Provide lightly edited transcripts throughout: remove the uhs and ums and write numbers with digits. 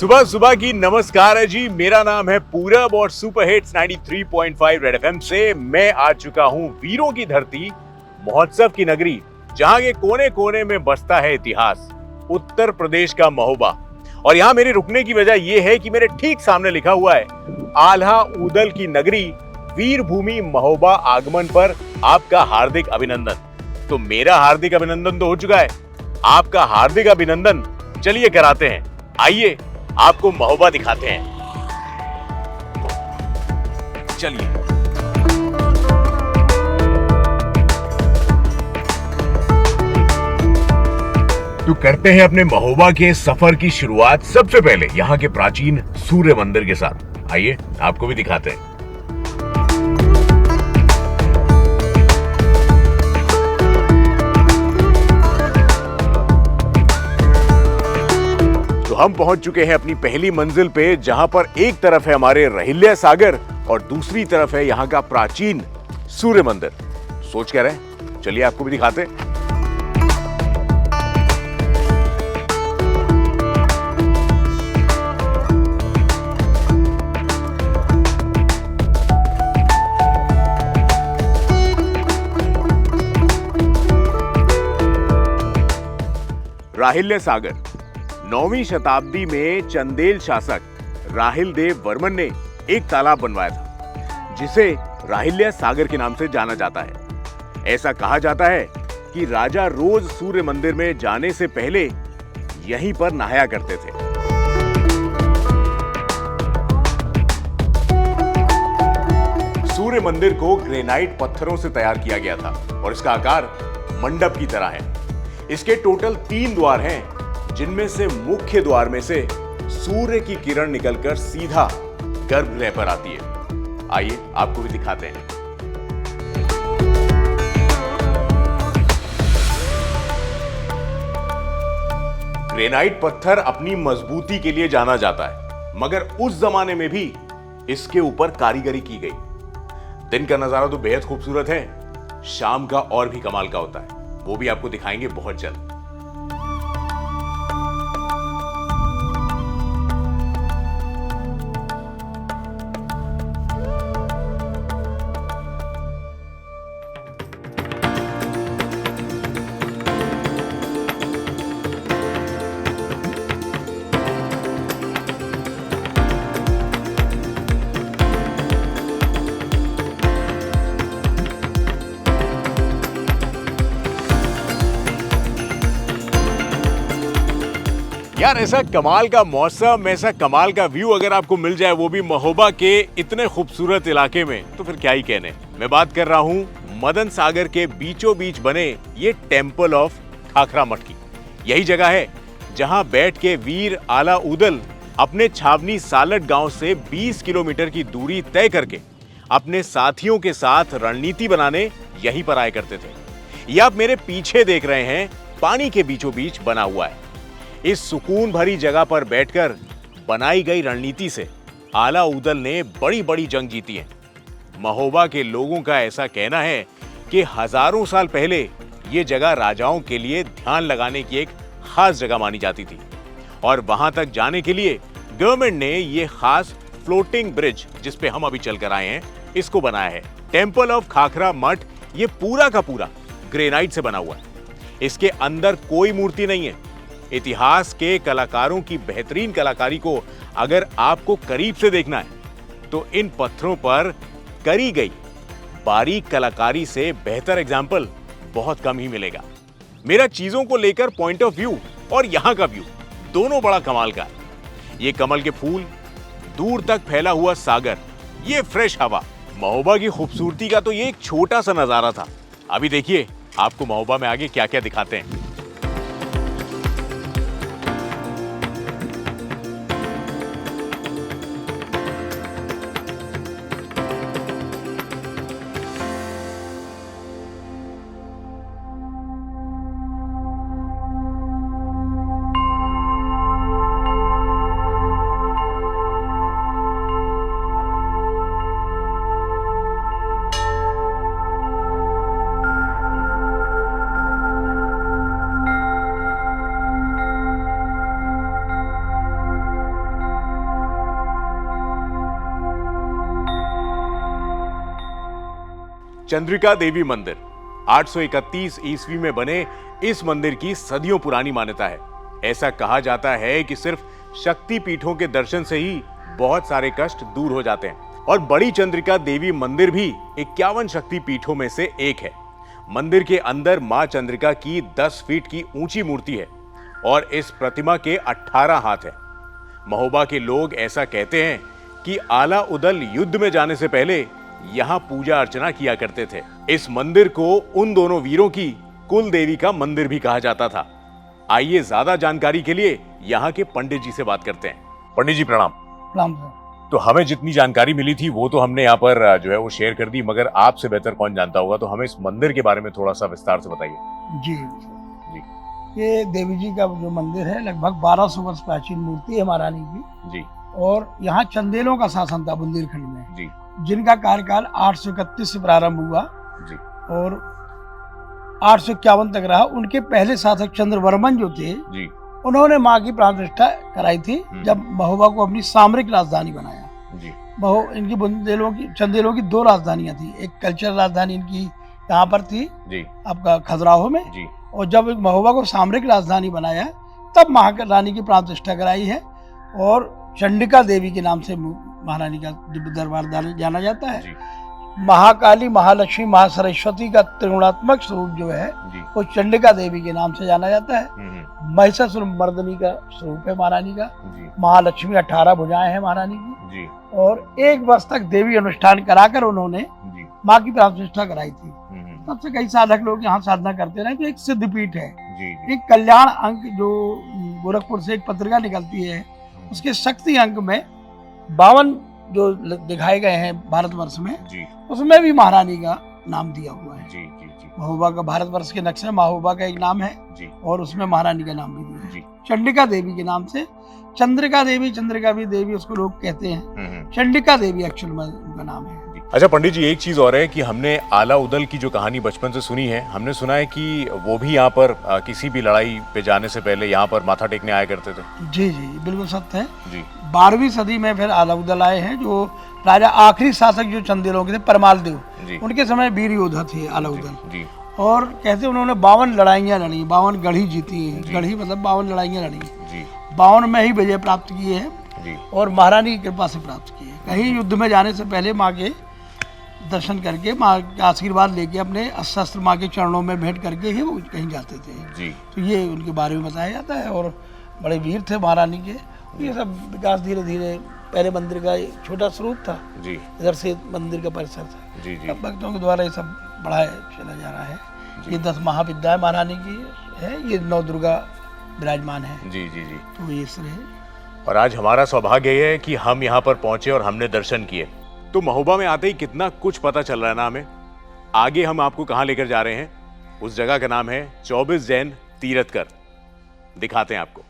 सुबह सुबह की नमस्कार है जी। मेरा नाम है पूरब और सुपर हिट्स 93.5 रेड एफएम से मैं आ चुका हूँ वीरों की धरती, महोत्सव की नगरी, जहाँ के कोने कोने में बसता है इतिहास, उत्तर प्रदेश का महोबा। और यहाँ मेरे रुकने की वजह यह है कि मेरे ठीक सामने लिखा हुआ है आल्हा ऊदल की नगरी वीर भूमि महोबा आगमन पर आपका हार्दिक अभिनंदन। तो मेरा हार्दिक अभिनंदन तो हो चुका है, आपका हार्दिक अभिनंदन चलिए कराते हैं। आइए आपको महोबा दिखाते हैं। चलिए। तो करते हैं अपने महोबा के सफर की शुरुआत सबसे पहले यहाँ के प्राचीन सूर्य मंदिर के साथ। आइए आपको भी दिखाते हैं। तो हम पहुंच चुके हैं अपनी पहली मंजिल पे, जहां पर एक तरफ है हमारे रहिल्या सागर और दूसरी तरफ है यहां का प्राचीन सूर्य मंदिर। सोच क्या रहे, चलिए आपको भी दिखाते हैं। राहिल्या सागर 9वीं शताब्दी में चंदेल शासक राहिल देव वर्मन ने एक तालाब बनवाया था, जिसे राहिल्या सागर के नाम से जाना जाता है। ऐसा कहा जाता है कि राजा रोज सूर्य मंदिर में जाने से पहले यहीं पर नहाया करते थे। सूर्य मंदिर को ग्रेनाइट पत्थरों से तैयार किया गया था और इसका आकार मंडप की तरह है। इसके टोटल 3 द्वार हैं, जिनमें से मुख्य द्वार में से सूर्य की किरण निकलकर सीधा गर्भगृह पर आती है। आइए आपको भी दिखाते हैं। ग्रेनाइट पत्थर अपनी मजबूती के लिए जाना जाता है, मगर उस जमाने में भी इसके ऊपर कारीगरी की गई। दिन का नजारा तो बेहद खूबसूरत है, शाम का और भी कमाल का होता है, वो भी आपको दिखाएंगे बहुत जल्द। यार ऐसा कमाल का मौसम, ऐसा कमाल का व्यू अगर आपको मिल जाए, वो भी महोबा के इतने खूबसूरत इलाके में, तो फिर क्या ही कहने। मैं बात कर रहा हूँ मदन सागर के बीचों बीच बने ये टेंपल ऑफ खाखरा मठ की। यही जगह है जहां बैठ के वीर आला ऊदल अपने छावनी सालट गांव से 20 किलोमीटर की दूरी तय करके अपने साथियों के साथ रणनीति बनाने यहीं पर आया करते थे। ये आप मेरे पीछे देख रहे हैं, पानी के बीचों बीच बना हुआ है। इस सुकून भरी जगह पर बैठकर बनाई गई रणनीति से आला ऊदल ने बड़ी बड़ी जंग जीती है। महोबा के लोगों का ऐसा कहना है कि हजारों साल पहले ये जगह राजाओं के लिए ध्यान लगाने की एक खास जगह मानी जाती थी और वहां तक जाने के लिए गवर्नमेंट ने ये खास फ्लोटिंग ब्रिज, जिस पे हम अभी चलकर आए हैं, इसको बनाया है। टेंपल ऑफ खाखरा मठ ये पूरा का पूरा ग्रेनाइट से बना हुआ है। इसके अंदर कोई मूर्ति नहीं है। इतिहास के कलाकारों की बेहतरीन कलाकारी को अगर आपको करीब से देखना है तो इन पत्थरों पर करी गई बारीक कलाकारी से बेहतर एग्जाम्पल बहुत कम ही मिलेगा। मेरा चीजों को लेकर पॉइंट ऑफ व्यू और यहां का व्यू दोनों बड़ा कमाल का है। ये कमल के फूल, दूर तक फैला हुआ सागर, ये फ्रेश हवा, महोबा की खूबसूरती का तो ये एक छोटा सा नजारा था। अभी देखिए आपको महोबा में आगे क्या क्या दिखाते हैं। चंद्रिका देवी मंदिर 831 ईस्वी में बने इस मंदिर की सदियों पुरानी मान्यता है। ऐसा कहा जाता है कि सिर्फ शक्ति पीठों के दर्शन से ही बहुत सारे कष्ट दूर हो जाते हैं और बड़ी चंद्रिका देवी मंदिर भी 51 शक्ति पीठों में से एक है। मंदिर के अंदर मां चंद्रिका की 10 फीट की ऊंची मूर्ति है और इस प्रतिमा के 18 हाथ हैं। महोबा के लोग ऐसा कहते हैं कि आला उदल युद्ध में जाने से पहले यहाँ पूजा अर्चना किया करते थे। इस मंदिर को उन दोनों वीरों की कुल देवी का मंदिर भी कहा जाता था। आइए ज्यादा जानकारी के लिए यहाँ के पंडित जी से बात करते हैं। पंडित जी प्रणाम। प्रणाम सर। तो हमें जितनी जानकारी मिली थी वो तो हमने यहाँ पर जो है वो शेयर कर दी, मगर आपसे बेहतर कौन जानता होगा, तो हमें इस मंदिर के बारे में थोड़ा सा विस्तार से बताइए। जी जी। ये देवी जी का जो मंदिर है लगभग 1200 वर्ष प्राचीन मूर्ति है महारानी की जी। और यहाँ चंदेलों का शासन था बुंदेलखंड में जी। जिनका कार्यकाल 831 से प्रारंभ हुआ जी। और 851 तक रहा। उनके पहले शासक चंद्रवर्मन जो थे जी। उन्होंने माँ की प्राण प्रतिष्ठा कराई थी जब महोबा को अपनी सामरिक राजधानी बनाया। जी। इनकी बुंदेलों की चंदेलों की 2 राजधानियां थी। एक कल्चरल राजधानी इनकी यहाँ पर थी जी। आपका खजुराहो में जी। और जब महोबा को सामरिक राजधानी बनाया तब महारानी की प्राण प्रतिष्ठा कराई है और चंडिका देवी के नाम से महारानी का दरबार जाना जाता है। जी। महाकाली, महालक्ष्मी, महासरस्वती का त्रिगुणात्मक स्वरूप जो है वो चंडिका देवी के नाम से जाना जाता है। महिषासुर मर्दनी का स्वरूप है महारानी का। महालक्ष्मी 18 भुजाएं हैं महारानी की और 1 वर्ष तक देवी अनुष्ठान कराकर उन्होंने माँ की प्राण प्रतिष्ठा कराई थी। तब से कई साधक लोग यहाँ साधना करते रहे। तो एक सिद्धपीठ है। एक कल्याण अंक जो गोरखपुर से एक पत्रिका निकलती है उसके शक्ति अंक में 52 जो दिखाए गए हैं भारतवर्ष में उसमें भी महारानी का नाम दिया हुआ है। महोबा का भारतवर्ष के नक्शे में महोबा का एक नाम है और उसमें महारानी का नाम भी दिया है चंडिका देवी के नाम से। चंद्रिका भी देवी उसको लोग कहते हैं। चंडिका देवी एक्चुअल में उनका नाम है। अच्छा पंडित जी, एक चीज और है कि हमने आला उदल की जो कहानी बचपन से सुनी है, हमने सुना है कि वो भी यहाँ पर किसी भी लड़ाई पे जाने से पहले यहाँ पर माथा टेकने आया करते थे। जी जी बिल्कुल सत्य है जी। 12वीं सदी में फिर आला उदल आए हैं जो राजा आखिरी शासक जो चंदेलों के थे परमाल देव, उनके समय वीर योद्धा थे आला उदल। और कहते उन्होंने 52 लड़ाइयाँ लड़ी, 52 गढ़ी जीती है। गढ़ी मतलब 52 लड़ाइयाँ लड़ी, 52 में ही विजय प्राप्त किए है और महारानी की कृपा से प्राप्त किए। कहीं युद्ध में जाने से पहले माँ के दर्शन करके, माँ का आशीर्वाद लेके, अपने शस्त्र माँ के चरणों में भेंट करके ही वो कहीं जाते थे जी। तो ये उनके बारे में बताया जाता है और बड़े वीर थे महारानी के। ये सब विकास धीरे धीरे, पहले मंदिर का छोटा स्वरूप था जी, इधर से मंदिर का परिसर था जी। अब भक्तों के द्वारा ये सब बढ़ाया चला जा रहा है। ये 10 महाविद्याएं महारानी की है। ये 9 दुर्गा विराजमान है जी जी जी। तो ये सब है और आज हमारा सौभाग्य है कि हम यहाँ पर पहुंचे और हमने दर्शन किए। तो महोबा में आते ही कितना कुछ पता चल रहा है ना हमें। आगे हम आपको कहाँ लेकर जा रहे हैं, उस जगह का नाम है 24 जैन तीर्थकर। दिखाते हैं आपको।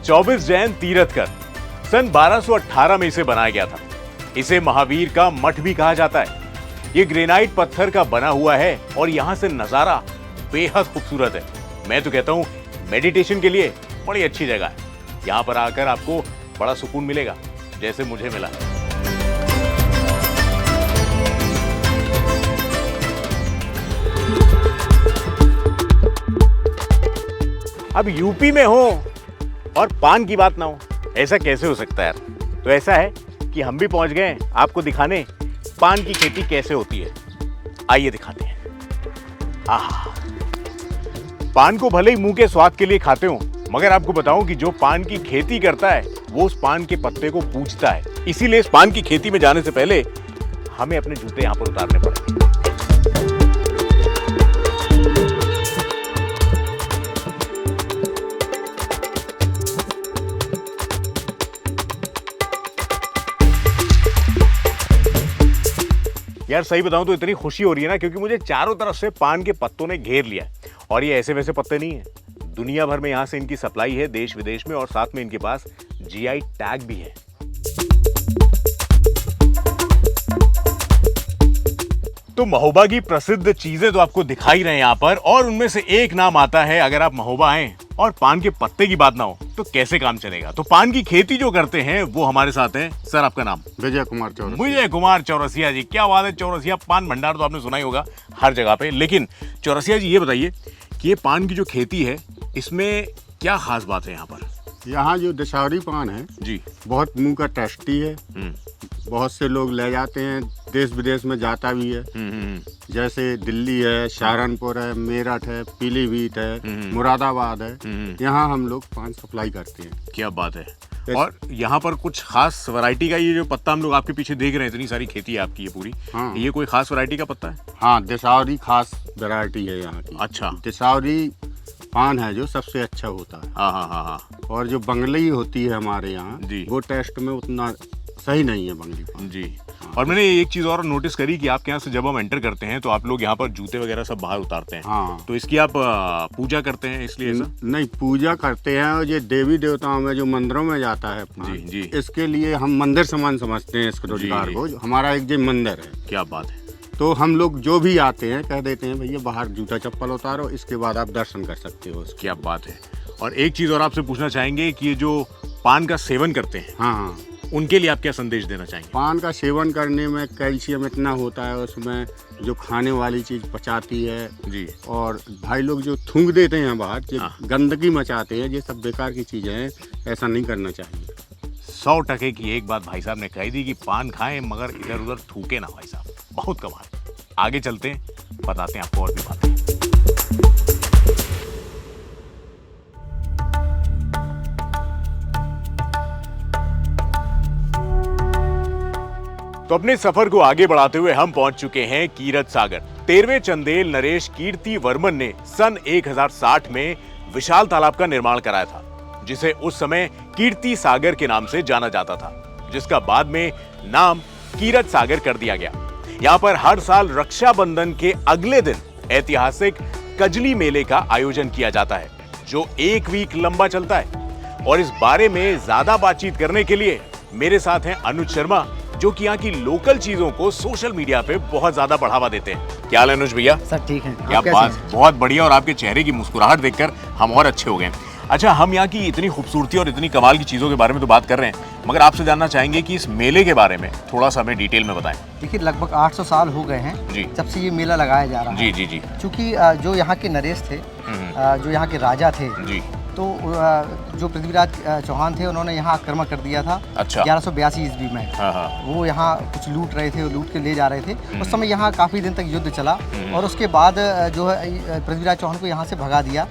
चौबीस जैन तीर्थकर सन 1218 में इसे बनाया गया था। इसे महावीर का मठ भी कहा जाता है। ये ग्रेनाइट पत्थर का बना हुआ है और यहाँ से नजारा बेहद खूबसूरत है। मैं तो कहता हूँ मेडिटेशन के लिए बड़ी अच्छी जगह है। यहाँ पर आकर आपको बड़ा सुकून मिलेगा, जैसे मुझे मिला। अब यूपी में हो और पान की बात ना हो, ऐसा कैसे हो सकता है यार। तो ऐसा है कि हम भी पहुंच गए आपको दिखाने पान की खेती कैसे होती है। आइए दिखाते हैं। आहा, पान को भले ही मुंह के स्वाद के लिए खाते हो, मगर आपको बताऊं कि जो पान की खेती करता है वो उस पान के पत्ते को पूजता है। इसीलिए इस पान की खेती में जाने से पहले हमें अपने जूते यहां पर उतारने पड़ेंगे। यार सही बताऊं तो इतनी खुशी हो रही है ना, क्योंकि मुझे चारों तरफ से पान के पत्तों ने घेर लिया है। और ये ऐसे वैसे पत्ते नहीं है, दुनिया भर में यहां से इनकी सप्लाई है, देश विदेश में, और साथ में इनके पास जीआई टैग भी है। तो महोबा की प्रसिद्ध चीजें तो आपको दिखाई रहे हैं यहाँ पर, और उनमें से एक नाम आता है। अगर आप महोबा आए और पान के पत्ते की बात ना हो तो कैसे काम चलेगा। तो पान की खेती जो करते हैं वो हमारे साथ हैं। सर आपका नाम? विजय कुमार चौरसिया। विजय कुमार चौरसिया जी, क्या बात है। चौरसिया पान भंडार तो आपने सुना ही होगा हर जगह पे, लेकिन चौरसिया जी ये बताइए कि ये पान की जो खेती है इसमें क्या खास बात है यहाँ पर? यहाँ जो दशहरी पान है जी, बहुत मुंह का टेस्टी है। बहुत से लोग ले जाते हैं, देश विदेश में जाता भी है। जैसे दिल्ली है, सहारनपुर है, मेरठ है, पीलीभीत है, मुरादाबाद है, यहाँ हम लोग पान सप्लाई करते हैं। क्या बात है। और यहाँ पर कुछ खास वैरायटी का ये जो पत्ता हम लोग आपके पीछे देख रहे हैं, इतनी सारी खेती है आपकी ये पूरी, हाँ। ये कोई खास वैरायटी का पत्ता है? हाँ, दशहरी खास वैरायटी है यहाँ की। अच्छा, दशहरी पान है जो सबसे अच्छा होता है। हाँ हाँ हाँ हाँ और जो बंगली होती है हमारे यहाँ, जी, वो टेस्ट में उतना सही नहीं है बंगली पान जी। और मैंने एक चीज और नोटिस करी कि आपके यहाँ से जब हम एंटर करते हैं तो आप लोग यहाँ पर जूते वगैरह सब बाहर उतारते हैं। हाँ। तो इसकी आप पूजा करते हैं इसलिए ऐसा? नहीं, पूजा करते हैं, और ये देवी देवताओं में जो मंदिरों में जाता है पान, जी जी, इसके लिए हम मंदिर समान समझते हैं इस रोजगार को। हमारा एक जो मंदिर है। क्या बात है। तो हम लोग जो भी आते हैं कह देते हैं भैया बाहर जूता चप्पल उतारो, इसके बाद आप दर्शन कर सकते हो। क्या बात है। और एक चीज और आपसे पूछना चाहेंगे कि ये जो पान का सेवन करते हैं, हाँ, उनके लिए आप क्या संदेश देना चाहेंगे? पान का सेवन करने में कैल्शियम इतना होता है, उसमें जो खाने वाली चीज पचाती है जी। और भाई लोग जो थूक देते हैं बाहर, जो हाँ। गंदगी मचाते हैं, ये सब बेकार की चीजें हैं, ऐसा नहीं करना चाहिए। 100% की एक बात भाई साहब ने कही थी कि पान खाएं मगर इधर उधर थूके ना भाई साहब, बहुत कमाल। आगे चलते हैं, बताते हैं आपको और भी बातें। तो अपने सफर को आगे बढ़ाते हुए हम पहुंच चुके हैं कीरत सागर। 13वें चंदेल नरेश कीर्ति वर्मन ने सन 1060 में विशाल तालाब का निर्माण कराया था, जिसे उस समय कीर्ति सागर के नाम से जाना जाता था, जिसका बाद में नाम कीरत सागर कर दिया गया। यहाँ पर हर साल रक्षाबंधन के अगले दिन ऐतिहासिक कजली मेले का आयोजन किया जाता है, जो 1 वीक लंबा चलता है। और इस बारे में ज्यादा बातचीत करने के लिए मेरे साथ हैं अनुज शर्मा, जो कि यहाँ की लोकल चीजों को सोशल मीडिया पे बहुत ज्यादा बढ़ावा देते हैं। क्या हाल है अनुज भैया? सर ठीक है। क्या बात, बहुत बढ़िया। और आपके चेहरे की मुस्कुराहट देखकर हम और अच्छे हो गए। अच्छा, हम यहाँ की इतनी खूबसूरती और इतनी कमाल की चीज़ों के बारे में तो बात कर रहे हैं, मगर आपसे जानना चाहेंगे कि इस मेले के बारे में थोड़ा सा हमें डिटेल में बताएं। देखिए, लगभग 800 साल हो गए हैं जी, जब से ये मेला लगाया जा रहा है। जी जी जी। चूँकि जो यहाँ के नरेश थे, जो यहाँ के राजा थे जी, तो जो पृथ्वीराज चौहान थे, उन्होंने यहाँ आक्रमण कर दिया था। अच्छा। 1182 ईस्वी में। हाँ हाँ। वो यहाँ कुछ लूट रहे थे, लूट के ले जा रहे थे। उस समय यहाँ काफ़ी दिन तक युद्ध चला, और उसके बाद जो है पृथ्वीराज चौहान को यहाँ से भगा दिया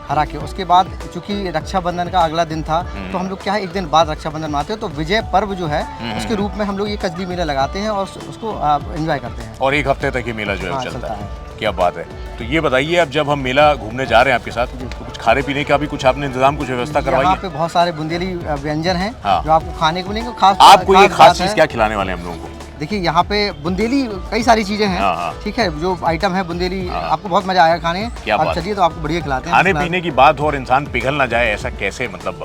हरा के। उसके बाद चूँकि रक्षाबंधन का अगला दिन था, तो हम लोग क्या है, एक दिन बाद रक्षाबंधन मनाते हैं, तो विजय पर्व जो है उसके रूप में हम लोग ये कजली मेला लगाते हैं और उसको एंजॉय करते हैं। और 1 हफ्ते तक ये मेला जो है हाँ, चलता है। है। क्या बात है। तो ये बताइए, अब जब हम मेला घूमने जा रहे हैं आपके साथ, तो कुछ खाने पीने का भी कुछ आपने इंतजाम, कुछ व्यवस्था करवाई यहाँ है? पे बहुत सारे बुंदेली व्यंजन हैं, हाँ। जो आपको खाने को मिलेंगे। खास आपको ये खास बात चीज़ है, क्या खिलाने वाले हैं हम लोगों को? देखिए यहाँ पे बुंदेली कई सारी चीजें हैं। हाँ, हाँ। ठीक है, जो आइटम है बुंदेली, हाँ। आपको बहुत मजा आएगा खाने। क्या आप बात चलिए, तो आपको बढ़िया खिलाते हैं। खाने पीने की बात हो और इंसान पिघल ना जाए, ऐसा कैसे मतलब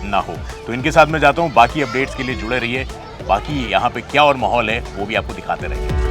ना हो। तो इनके साथ मैं जाता हूँ, बाकी अपडेट्स के लिए जुड़े रहिए। बाकी यहाँ पे क्या और माहौल है वो भी आपको दिखाते रहिए।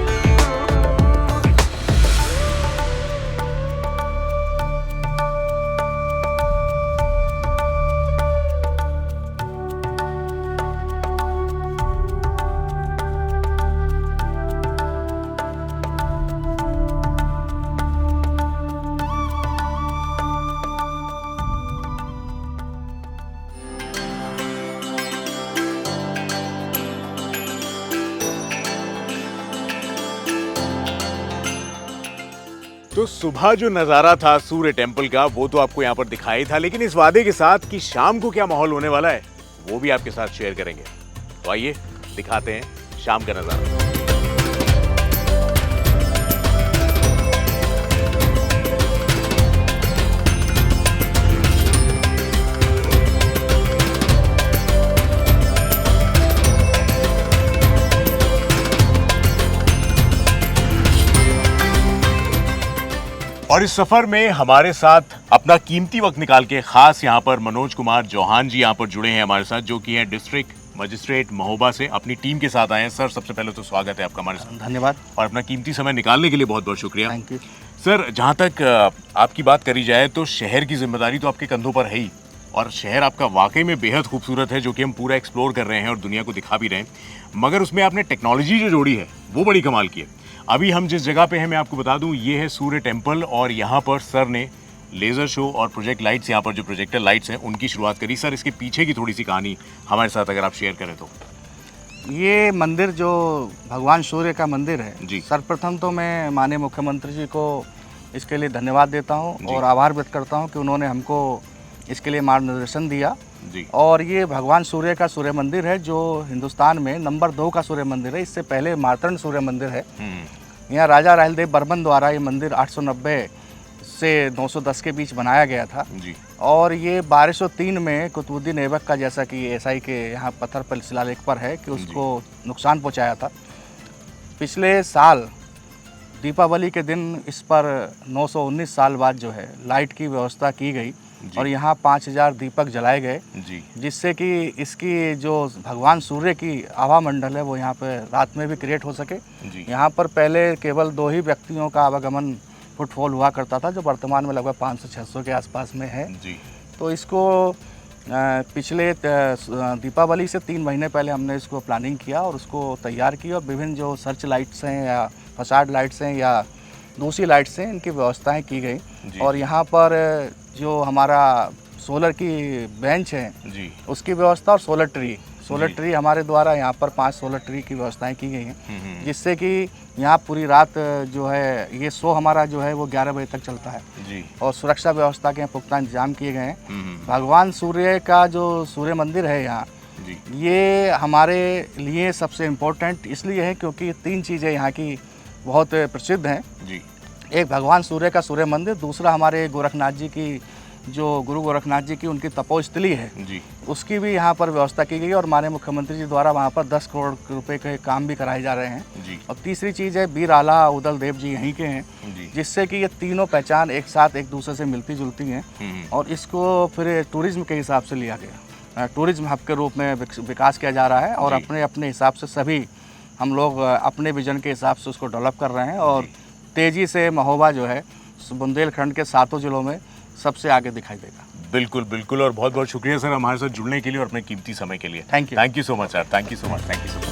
तो सुबह जो नज़ारा था सूर्य टेम्पल का, वो तो आपको यहाँ पर दिखाई था, लेकिन इस वादे के साथ कि शाम को क्या माहौल होने वाला है वो भी आपके साथ शेयर करेंगे। तो आइए दिखाते हैं शाम का नजारा। और इस सफर में हमारे साथ अपना कीमती वक्त निकाल के खास यहाँ पर मनोज कुमार चौहान जी यहाँ पर जुड़े हैं हमारे साथ, जो कि हैं डिस्ट्रिक्ट मजिस्ट्रेट महोबा से, अपनी टीम के साथ आए हैं। सर, सबसे पहले तो स्वागत है आपका हमारे साथ। धन्यवाद। और अपना कीमती समय निकालने के लिए बहुत बहुत शुक्रिया। थैंक यू सर, जहाँ तक आपकी बात करी जाए तो शहर की जिम्मेदारी तो आपके कंधों पर है ही, और शहर आपका वाकई में बेहद खूबसूरत है, जो कि हम पूरा एक्सप्लोर कर रहे हैं और दुनिया को दिखा भी रहे हैं। मगर उसमें आपने टेक्नोलॉजी जो जोड़ी है वो बड़ी कमाल की है। अभी हम जिस जगह पे हैं, मैं आपको बता दूं, ये है सूर्य टेम्पल, और यहाँ पर सर ने लेज़र शो और प्रोजेक्ट लाइट्स, यहाँ पर जो प्रोजेक्टर लाइट्स हैं उनकी शुरुआत करी। सर, इसके पीछे की थोड़ी सी कहानी हमारे साथ अगर आप शेयर करें तो। ये मंदिर जो भगवान सूर्य का मंदिर है जी। सर्वप्रथम तो मैं माननीय मुख्यमंत्री जी को इसके लिए धन्यवाद देता हूँ जी। और आभार व्यक्त करता हूँ कि उन्होंने हमको इसके लिए मार्गदर्शन दिया जी। और ये भगवान सूर्य का सूर्य मंदिर है, जो हिंदुस्तान में नंबर 2 का सूर्य मंदिर है। इससे पहले मार्तंड सूर्य मंदिर है। यहाँ राजा राहलदेव बर्मन द्वारा ये मंदिर 890 से 910 के बीच बनाया गया था जी। और ये 1203 में कुतुबुद्दीन ऐबक का, जैसा कि एसआई के यहाँ पत्थर पर शिलालेख पर है कि उसको नुकसान पहुँचाया था। पिछले साल दीपावली के दिन इस पर 919 साल बाद जो है लाइट की व्यवस्था की गई और यहाँ 5000 दीपक जलाए गए जी। जिससे कि इसकी जो भगवान सूर्य की आभा मंडल है वो यहाँ पर रात में भी क्रिएट हो सके। यहाँ पर पहले केवल 2 ही व्यक्तियों का आवागमन फुटफॉल हुआ करता था, जो वर्तमान में लगभग 500-600 के आसपास में है जी। तो इसको पिछले दीपावली से 3 महीने पहले हमने इसको प्लानिंग किया और उसको तैयार किया और विभिन्न जो सर्च लाइट्स हैं या फसाड लाइट्स हैं या दूसरी लाइट्स हैं, इनकी व्यवस्थाएं की गई। और यहाँ पर जो हमारा सोलर की बेंच है जी। उसकी व्यवस्था और सोलर ट्री हमारे द्वारा यहाँ पर 5 सोलर ट्री की व्यवस्थाएं की गई हैं, जिससे कि यहाँ पूरी रात जो है ये शो हमारा जो है वो 11 बजे तक चलता है जी। और सुरक्षा व्यवस्था के पुख्ता इंतजाम किए गए हैं। भगवान सूर्य का जो सूर्य मंदिर है यहाँ जी। ये हमारे लिए सबसे इम्पोर्टेंट इसलिए है क्योंकि 3 चीज़ें यहाँ की बहुत प्रसिद्ध हैं जी। एक भगवान सूर्य का सूर्य मंदिर, दूसरा हमारे गोरखनाथ जी की जो गुरु गोरखनाथ जी की उनकी तपोस्थली है जी। उसकी भी यहाँ पर व्यवस्था की गई और माननीय मुख्यमंत्री जी द्वारा वहाँ पर 10 करोड़ रुपए के काम भी कराए जा रहे हैं जी। और तीसरी चीज़ है वीर आला उदल देव जी यहीं के हैं जी। जिससे कि ये तीनों पहचान एक साथ एक दूसरे से मिलती जुलती हैं और इसको फिर टूरिज्म के हिसाब से लिया गया, टूरिज्म हब के रूप में विकास किया जा रहा है और अपने अपने हिसाब से सभी हम लोग अपने विजन के हिसाब से उसको डेवलप कर रहे हैं और तेज़ी से महोबा जो है बुंदेलखंड के 7 जिलों में सबसे आगे दिखाई देगा। बिल्कुल बिल्कुल, और बहुत बहुत शुक्रिया सर हमारे साथ जुड़ने के लिए और अपने कीमती समय के लिए। Thank you so much sir, thank you so much, thank you so much.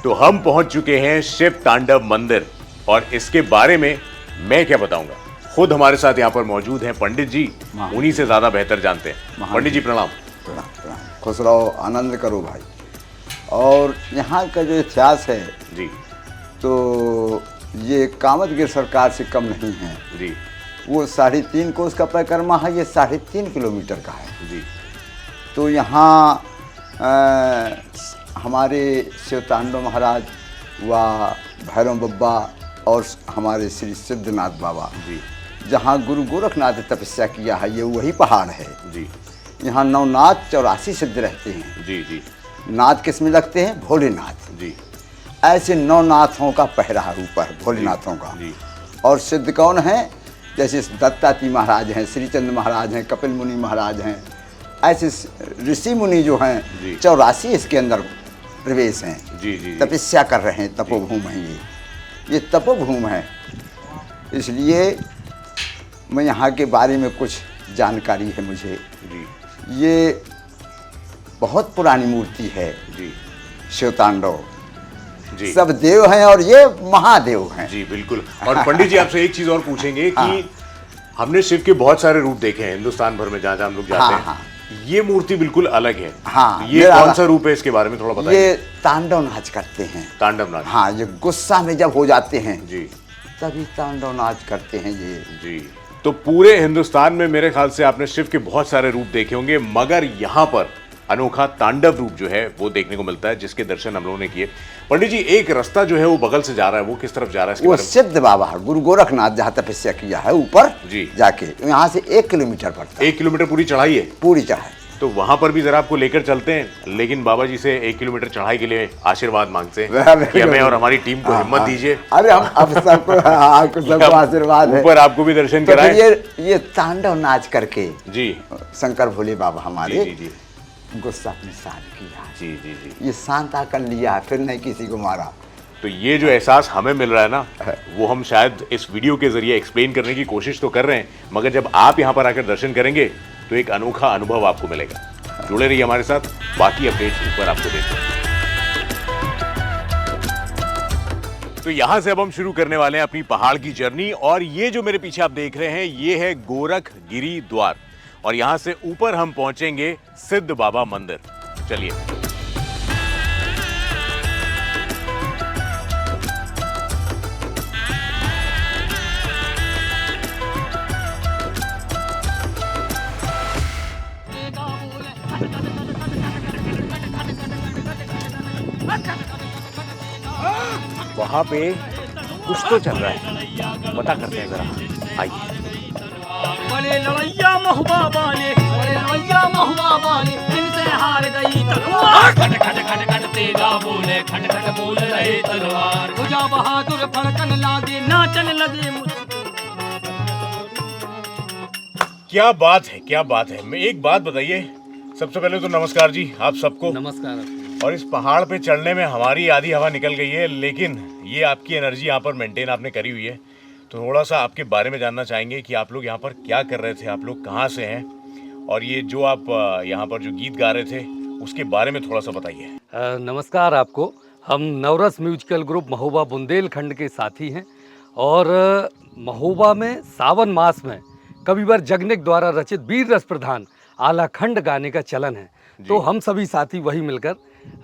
तो हम पहुंच चुके हैं शिव तांडव मंदिर और इसके बारे में मैं क्या बताऊंगा, खुद हमारे साथ यहाँ पर मौजूद हैं पंडित जी, उन्हीं से ज्यादा बेहतर जानते हैं। पंडित जी प्रणाम। प्रणाम। खुश रहो, आनंद करो भाई। और यहाँ का जो इतिहास है जी, तो ये कामतगिर सरकार से कम नहीं है जी। वो 3.5 कोस का परिक्रमा है, ये 3.5 किलोमीटर का है जी। तो यहाँ हमारे शिव तांडव महाराज व भैरव बब्बा और हमारे श्री सिद्धनाथ बाबा जी, जहाँ गुरु गोरखनाथ ने तपस्या किया है, ये वही पहाड़ है जी। यहाँ नवनाथ 84 सिद्ध रहते हैं। जी जी नाथ किसमें लगते हैं? भोलेनाथ जी। ऐसे 9 नाथों का पहरा रूप है भोलेनाथों का जी। और सिद्ध कौन है? जैसे दत्ताती महाराज हैं, श्रीचंद्र महाराज हैं, कपिल मुनि महाराज हैं, ऐसे ऋषि मुनि जो हैं 84 इसके अंदर प्रवेश हैं। जी जी। तपस्या कर रहे हैं, तपोभूमि है ये तपोभूमि है। इसलिए मैं यहाँ के बारे में कुछ जानकारी है मुझे जी। ये बहुत पुरानी मूर्ति है जी। शिव तांडव। जी। सब देव हैं और ये महादेव हैं। जी बिल्कुल। और पंडित जी आपसे एक चीज और पूछेंगे हाँ। कि हमने शिव के बहुत सारे रूप देखे हैं हिंदुस्तान भर में, जहाँ जहाँ हम लोग जाते हाँ, हैं। हाँ। ये मूर्ति बिल्कुल अलग है। हाँ, ये मेरा कौन सा रूप है, इसके बारे में थोड़ा बताइए। ये तांडव नाच करते हैं। तांडव नाच। हाँ, ये गुस्सा में जब हो जाते हैं जी तभी तांडव नाच करते हैं ये। जी। तो पूरे हिंदुस्तान में मेरे ख्याल से आपने शिव के बहुत सारे रूप देखे होंगे, मगर यहाँ पर अनोखा तांडव रूप जो है वो देखने को मिलता है, जिसके दर्शन हम लोगों ने किए। पंडित जी, एक रास्ता जो है वो बगल से जा रहा है, वो किस तरफ जा रहा है इसके वो बारे में? सिद्ध बाबा है, गुरु गोरखनाथ जहाँ तपस्या किया है ऊपर जी। जाके, यहाँ से 1 किलोमीटर पड़ता है। 1 किलोमीटर पूरी चढ़ाई है? पूरी चढ़ाई। तो वहां पर भी जरा आपको लेकर चलते हैं, लेकिन बाबा जी से 1 किलोमीटर चढ़ाई के लिए आशीर्वाद मांगते हैं कि हमें और हमारी टीम को हिम्मत दीजिए। अरे हम अब सबको आपको सबको आशीर्वाद है। ऊपर आपको भी दर्शन तो कराएं। फिर ये तांडव नाच करके जी शंकर भोले बाबा हमारे जी जी गुस्सा अपने शांत किया। जी जी जी। ये शांत आकर लिया, फिर नहीं किसी को मारा। तो ये जो एहसास हमें मिल रहा है ना, वो हम शायद इस वीडियो के जरिए एक्सप्लेन करने की कोशिश तो कर रहे हैं, मगर जब आप यहाँ पर आकर दर्शन करेंगे तो एक अनोखा अनुभव आपको मिलेगा। जुड़े रहिए हमारे साथ, बाकी अपडेट्स ऊपर आपको देते हैं। तो यहां से अब हम शुरू करने वाले हैं अपनी पहाड़ की जर्नी, और ये जो मेरे पीछे आप देख रहे हैं ये है गोरख गिरी द्वार, और यहां से ऊपर हम पहुंचेंगे सिद्ध बाबा मंदिर। चलिए। वहां पे कुछ तो चल रहा है, पता करते हैं जरा, आइए। बड़े लड़ैया महुआ वाले, बड़े लड़ैया महुआ वाले, इनसे हार गई तलवार। खट खट खट खट तेगा बोले, खट खट बोल रहे तलवार। भुजा बहादुर फड़कन लागे, नाचन लगे मुझको। क्या बात है, क्या बात है। मैं एक बात बताइए, सबसे पहले तो नमस्कार जी आप सबको। नमस्कार। और इस पहाड़ पे चढ़ने में हमारी आधी हवा निकल गई है, लेकिन ये आपकी एनर्जी यहाँ पर मेंटेन आपने करी हुई है। तो थोड़ा सा आपके बारे में जानना चाहेंगे कि आप लोग यहाँ पर क्या कर रहे थे, आप लोग कहाँ से हैं, और ये जो आप यहाँ पर जो गीत गा रहे थे उसके बारे में थोड़ा सा बताइए। नमस्कार आपको। हम नवरस म्यूजिकल ग्रुप महोबा बुंदेलखंड के साथी हैं, और महोबा में सावन मास में कविवर जगनिक द्वारा रचित वीर रस प्रधान आलाखंड गाने का चलन है। तो हम सभी साथी वही मिलकर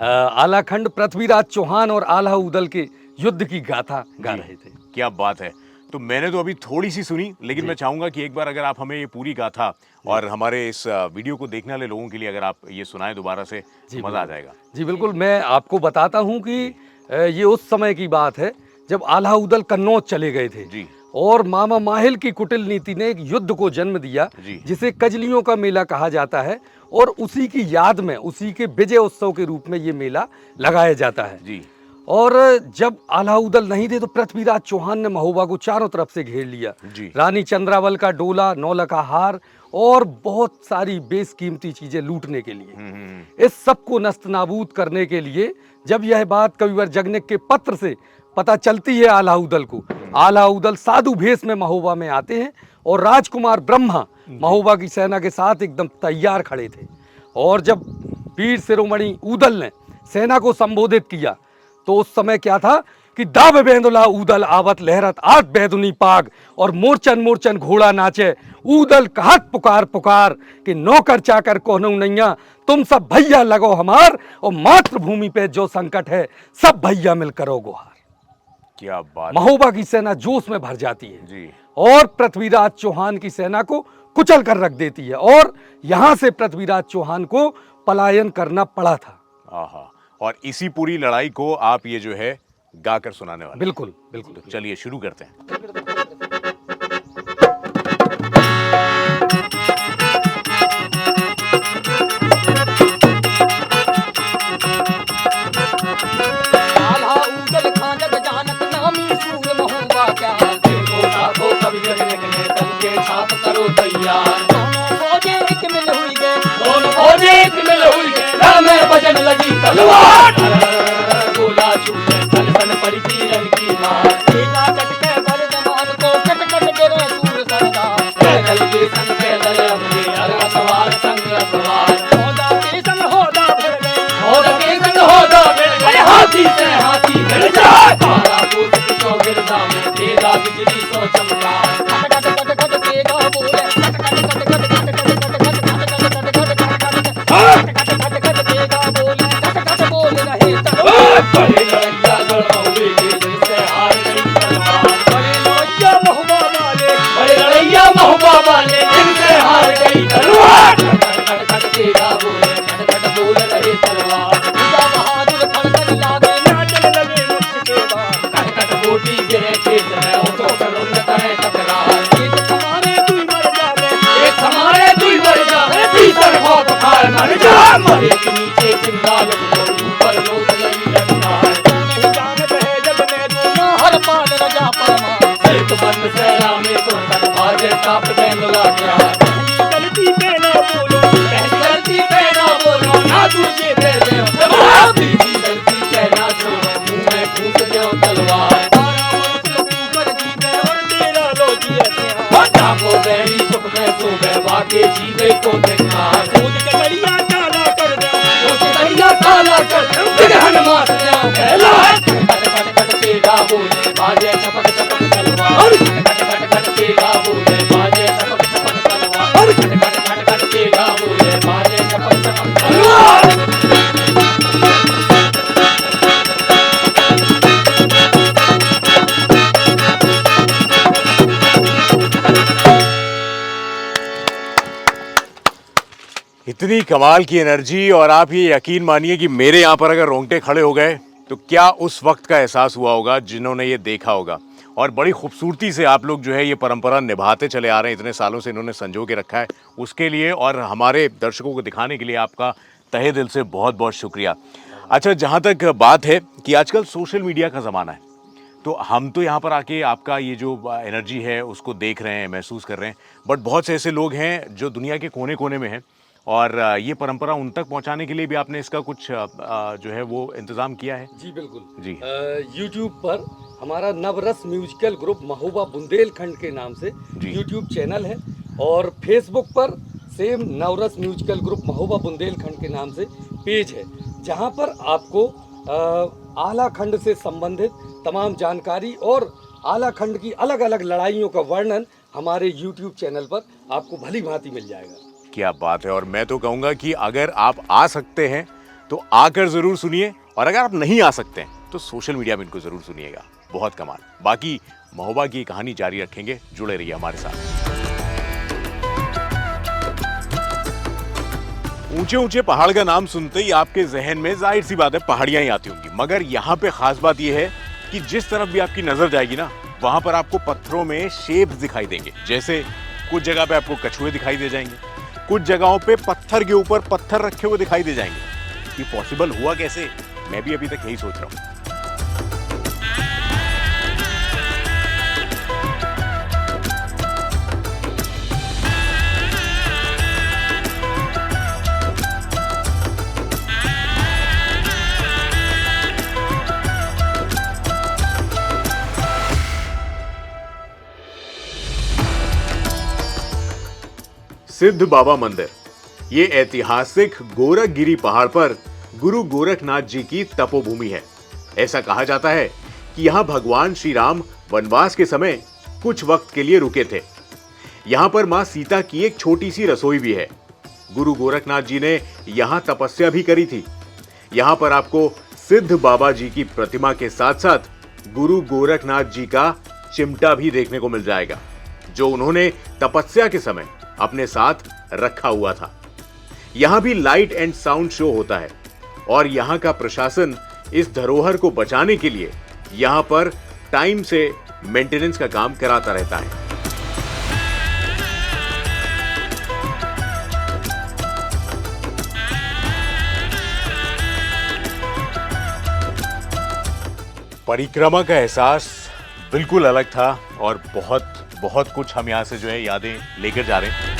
आलाखंड पृथ्वीराज चौहान और आल्हा उदल के युद्ध की गाथा गा रहे थे। क्या बात है। तो मैंने तो अभी थोड़ी सी सुनी, लेकिन मैं चाहूंगा कि एक बार अगर आप हमें ये पूरी गाथा और हमारे इस वीडियो को देखने वाले लोगों के लिए अगर आप ये सुनाएं दोबारा से, मजा आ जाएगा। जी बिल्कुल, मैं आपको बताता हूँ कि ये उस समय की बात है जब आल्हा उदल कन्नौज चले गए थे जी। और मामा माहिल की कुटिल नीति ने एक युद्ध को जन्म दिया जिसे कजलियों का मेला कहा जाता है, और उसी की याद में, उसी के विजय उत्सव के रूप में ये मेला लगाया जाता है जी। और जब आल्हा उदल नहीं थे तो पृथ्वीराज चौहान ने महोबा को चारों तरफ से घेर लिया। रानी चंद्रावल का डोला, नौला का हार और बहुत सारी बेशकीमती चीजें लूटने के लिए, इस सब को नस्तनाबूद करने के लिए जब यह बात कविवर जगनिक के पत्र से पता चलती है आल्हा उदल को, आल्हा उदल साधु भेष में महोबा में आते हैं, और राजकुमार ब्रह्मा महोबा की सेना के साथ एकदम तैयार खड़े थे। और जब वीर शिरोमणि उदल ने सेना को संबोधित किया तो उस समय क्या था कि दाब बेंदुला उदल आवत लहरत आत बैदुनी पाग, और मोर्चन मोर्चन घोड़ा नाचे उदल कहत पुकार पुकार कि नौकर चाकर कोहनऊ नैया, तुम सब भैया लगो हमार, और मातृभूमि पे जो संकट है सब भैया मिल करो गुहार। क्या बात। महोबा की सेना जोश में भर जाती है जी। और पृथ्वीराज चौहान की सेना को कुचल कर रख देती है, और यहां से पृथ्वीराज चौहान को पलायन करना पड़ा था। आहा। और इसी पूरी लड़ाई को आप ये जो है गाकर सुनाने वाले। बिल्कुल बिल्कुल। तो चलिए शुरू करते हैं। आल्हा उदल खां जग जानत नामी सूर महोबा क्या, देखो साधो कवि जगनिक ने तन के छाप करो तैयार। दोनों फौजें एक मिल हुई गए, दोनों फौजें एक मिल हुई गए, रण में बजन लगी तलवार। गोला छूटे सन सन पड़ी तीरन की मार, तेगा चटके पर जमान को कट कट गिरे सूर सरदार। पैदल के संग पैदल अपने अरवा सवार संग सवार, होदा के संग होदा भिड़ गए, होदा के संग होदा भिड़ गए, हाथी से हाथी भिड़ दूजे पे ले बीती गलती कहना जो मुंह में ठूस दे तलवार ऊपर जीवे और तेरा लो जिया जागो बेरी सुख में सोवे वाके जीवे को देखा दूध के गलिया काला कर दे दूध के गलिया काला कर दे हनुमान जाओ कहला कट कट के बोले बाजे चपक चपक तलवार कट कट के बोले बाजे चपक चपक तलवार कट कट के बोले बाजे चपक चपक तलवार इतनी कमाल की एनर्जी, और आप ये यकीन मानिए कि मेरे यहाँ पर अगर रोंगटे खड़े हो गए तो क्या उस वक्त का एहसास हुआ होगा जिन्होंने ये देखा होगा। और बड़ी खूबसूरती से आप लोग जो है ये परंपरा निभाते चले आ रहे हैं, इतने सालों से इन्होंने संजो के रखा है, उसके लिए और हमारे दर्शकों को दिखाने के लिए आपका तहे दिल से बहुत बहुत शुक्रिया। अच्छा, जहाँ तक बात है कि आजकल सोशल मीडिया का ज़माना है, तो हम तो यहाँ पर आके आपका ये जो एनर्जी है उसको देख रहे हैं, महसूस कर रहे हैं, बट बहुत से ऐसे लोग हैं जो दुनिया के कोने कोने में हैं, और ये परंपरा उन तक पहुंचाने के लिए भी आपने इसका कुछ जो है वो इंतजाम किया है। जी बिल्कुल जी। यूट्यूब पर हमारा नवरस म्यूजिकल ग्रुप महोबा बुंदेलखंड के नाम से यूट्यूब चैनल है, और फेसबुक पर same Navras musical group Mahoba Bundelkhand के नाम से पेज है, जहां पर आपको आला खंड से संबंधित तमाम जानकारी और आला खंड की अलग अलग लड़ाइयों का वर्णन हमारे यूट्यूब चैनल पर आपको भली भांति मिल जाएगा। क्या बात है। और मैं तो कहूँगा कि अगर आप आ सकते हैं तो आकर ज़रूर सुनिए, और अगर आप नहीं आ सकते हैं तो सोशल मीडिया में इनको ज़रूर सुनिएगा। बहुत कमाल। बाकी महोबा की कहानी जारी रखेंगे, जुड़े रहिए हमारे साथ। ऊंचे ऊंचे पहाड़ का नाम सुनते ही आपके जहन में जाहिर सी बात है पहाड़ियां ही आती होंगी, मगर यहाँ पे खास बात यह है कि जिस तरफ भी आपकी नजर जाएगी ना, वहां पर आपको पत्थरों में शेप्स दिखाई देंगे। जैसे कुछ जगह पे आपको कछुए दिखाई दे जाएंगे, कुछ जगहों पे पत्थर के ऊपर पत्थर रखे हुए दिखाई दे जाएंगे। ये पॉसिबल हुआ कैसे, मैं भी अभी तक यही सोच रहा हूं। सिद्ध बाबा मंदिर, ये ऐतिहासिक गोरखगिरी पहाड़ पर गुरु गोरखनाथ जी की तपोभूमि है। ऐसा कहा जाता है कि यहाँ भगवान श्री राम वनवास के समय कुछ वक्त के लिए रुके थे। यहाँ पर मां सीता की एक छोटी सी रसोई भी है। गुरु गोरखनाथ जी ने यहाँ तपस्या भी करी थी। यहाँ पर आपको सिद्ध बाबा जी की प्रतिमा के साथ साथ गुरु गोरखनाथ जी का चिमटा भी देखने को मिल जाएगा, जो उन्होंने तपस्या के समय अपने साथ रखा हुआ था। यहां भी लाइट एंड साउंड शो होता है, और यहां का प्रशासन इस धरोहर को बचाने के लिए यहां पर टाइम से मेंटेनेंस का काम कराता रहता है। परिक्रमा का एहसास बिल्कुल अलग था, और बहुत कुछ हम यहां से जो है यादें लेकर जा रहे हैं।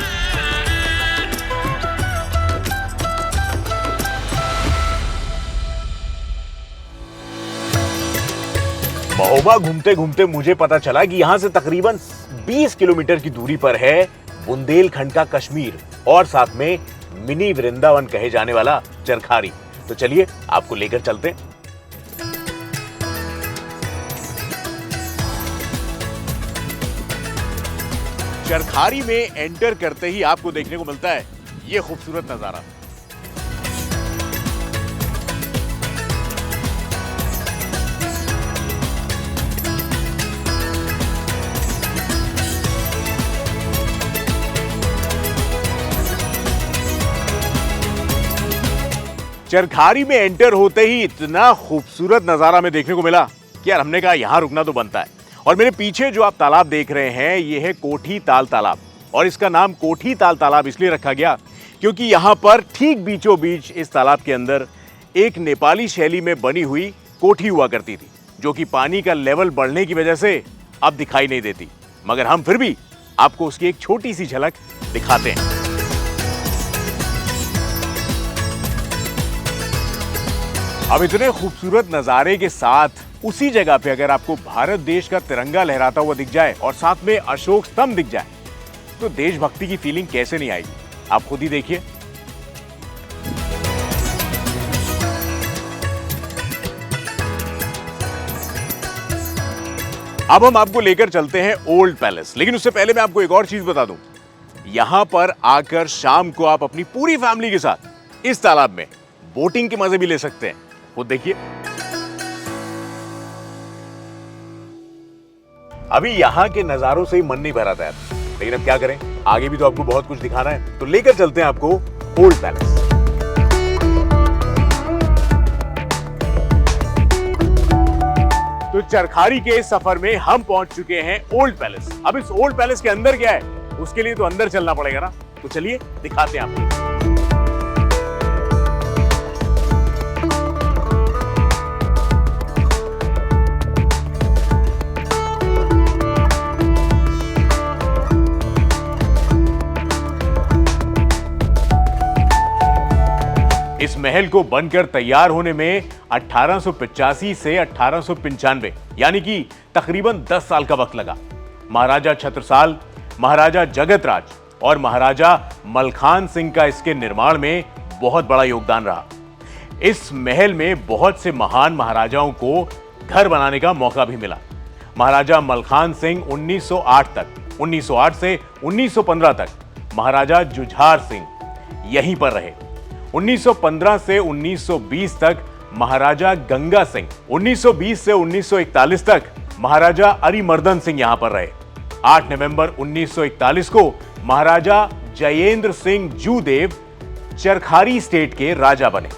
महोबा घूमते घूमते मुझे पता चला कि यहां से तकरीबन 20 किलोमीटर की दूरी पर है बुंदेलखंड का कश्मीर, और साथ में मिनी वृंदावन कहे जाने वाला चरखारी। तो चलिए आपको लेकर चलते हैं। चरखारी में एंटर करते ही आपको देखने को मिलता है ये खूबसूरत नजारा। चरखारी में एंटर होते ही इतना खूबसूरत नजारा में देखने को मिला कि यार हमने कहा यहां रुकना तो बनता है। और मेरे पीछे जो आप तालाब देख रहे हैं ये है कोठी ताल तालाब, और इसका नाम कोठी ताल तालाब इसलिए रखा गया क्योंकि यहाँ पर ठीक बीचों बीच इस तालाब के अंदर एक नेपाली शैली में बनी हुई कोठी हुआ करती थी, जो कि पानी का लेवल बढ़ने की वजह से अब दिखाई नहीं देती, मगर हम फिर भी आपको उसकी एक छोटी सी झलक दिखाते हैं। अब इतने खूबसूरत नजारे के साथ उसी जगह पे अगर आपको भारत देश का तिरंगा लहराता हुआ दिख जाए और साथ में अशोक स्तंभ दिख जाए तो देशभक्ति की फीलिंग कैसे नहीं आएगी, आप खुद ही देखिए। अब हम आपको लेकर चलते हैं ओल्ड पैलेस, लेकिन उससे पहले मैं आपको एक और चीज बता दूं। यहां पर आकर शाम को आप अपनी पूरी फैमिली के साथ इस तालाब में बोटिंग के मजे भी ले सकते हैं, खुद देखिए। अभी यहां के नजारों से ही मन नहीं भरा था यार, लेकिन अब क्या करें, आगे भी तो आपको बहुत कुछ दिखाना है, तो लेकर चलते हैं आपको ओल्ड पैलेस। तो चरखारी के इस सफर में हम पहुंच चुके हैं ओल्ड पैलेस। अब इस ओल्ड पैलेस के अंदर क्या है, उसके लिए तो अंदर चलना पड़ेगा ना, तो चलिए दिखाते हैं आपको। इस महल को बनकर तैयार होने में 1885 से 1895 यानी कि तकरीबन 10 साल का वक्त लगा। महाराजा छत्रसाल, महाराजा जगतराज और महाराजा मलखान सिंह का इसके निर्माण में बहुत बड़ा योगदान रहा। इस महल में बहुत से महान महाराजाओं को घर बनाने का मौका भी मिला। महाराजा मलखान सिंह 1908 से 1915 तक महाराजा जुझार सिंह यहीं पर रहे। 1915 से 1920 तक महाराजा गंगा सिंह, 1920 से 1941 तक महाराजा अरिमर्दन सिंह यहां पर रहे। 8 नवंबर 1941 को महाराजा जयेंद्र सिंह जूदेव चरखारी स्टेट के राजा बने।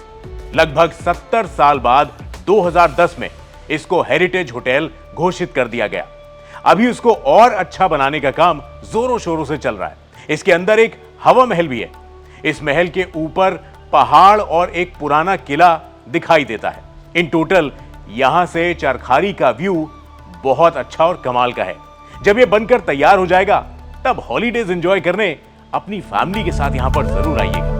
लगभग 70 साल बाद 2010 में इसको हेरिटेज होटल घोषित कर दिया गया। अभी उसको और अच्छा बनाने का काम जोरों शोरों से चल रहा है। इसके अंदर एक हवा महल भी है। इस महल के ऊपर पहाड़ और एक पुराना किला दिखाई देता है। इन टोटल यहां से चरखारी का व्यू बहुत अच्छा और कमाल का है। जब ये बनकर तैयार हो जाएगा तब हॉलीडेज एंजॉय करने अपनी फैमिली के साथ यहां पर जरूर आइएगा।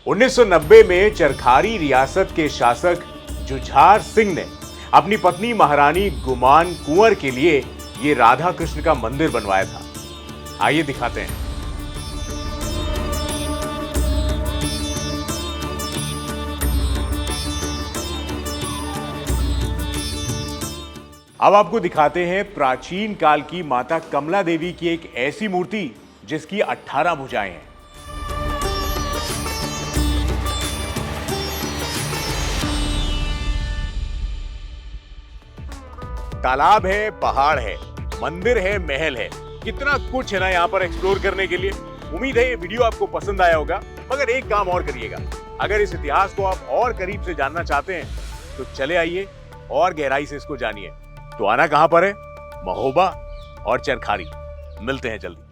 उन्नीस 1990 में चरखारी रियासत के शासक जुझार सिंह ने अपनी पत्नी महारानी गुमान कुंवर के लिए ये राधा कृष्ण का मंदिर बनवाया था। आइए दिखाते हैं। अब आपको दिखाते हैं प्राचीन काल की माता कमला देवी की एक ऐसी मूर्ति जिसकी 18 भुजाएं हैं। तालाब है, पहाड़ है, मंदिर है, महल है, कितना कुछ है ना यहाँ पर एक्सप्लोर करने के लिए। उम्मीद है ये वीडियो आपको पसंद आया होगा, मगर एक काम और करिएगा, अगर इस इतिहास को आप और करीब से जानना चाहते हैं तो चले आइए और गहराई से इसको जानिए। तो आना कहां पर है? महोबा और चरखारी। मिलते हैं जल्दी।